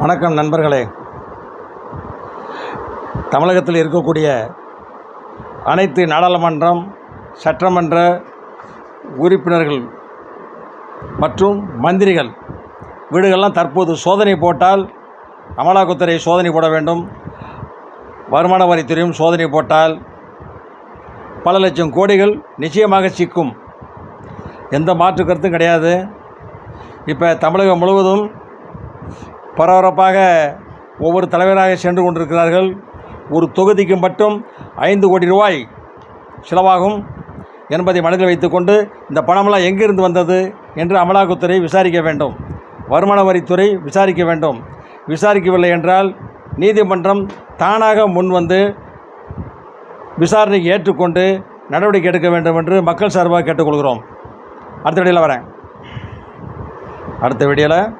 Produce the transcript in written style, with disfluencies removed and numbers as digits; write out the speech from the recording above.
வணக்கம் நண்பர்களே. தமிழகத்தில் இருக்கக்கூடிய அனைத்து நாடாளுமன்றம் சட்டமன்ற உறுப்பினர்கள் மற்றும் மந்திரிகள் வீடுகள்லாம் தற்போது சோதனை போட்டால் அமலாக்கத்துறை சோதனை போட வேண்டும். வருமான வரித்துறையும் சோதனை போட்டால் பல லட்சம் கோடிகள் நிச்சயமாக சிக்கும். எந்த மாற்று கருத்தும் கிடையாது. இப்போ தமிழகம் முழுவதும் பரபரப்பாக ஒவ்வொரு தலைவராக சென்று கொண்டிருக்கிறார்கள். ஒரு தொகுதிக்கு மட்டும் 5 கோடி ரூபாய் செலவாகும் என்பதை மனதில் வைத்துக்கொண்டு இந்த பணமெல்லாம் எங்கிருந்து வந்தது என்று அமலாக்கத்துறை விசாரிக்க வேண்டும். வருமான வரித்துறை விசாரிக்க வேண்டும். விசாரிக்கவில்லை என்றால் நீதிமன்றம் தானாக முன் வந்து விசாரணைக்கு ஏற்றுக்கொண்டு நடவடிக்கை எடுக்க வேண்டும் என்று மக்கள் சார்பாக கேட்டுக்கொள்கிறோம். அடுத்த வீடியோவில் வரேன். அடுத்த வீடியோவில்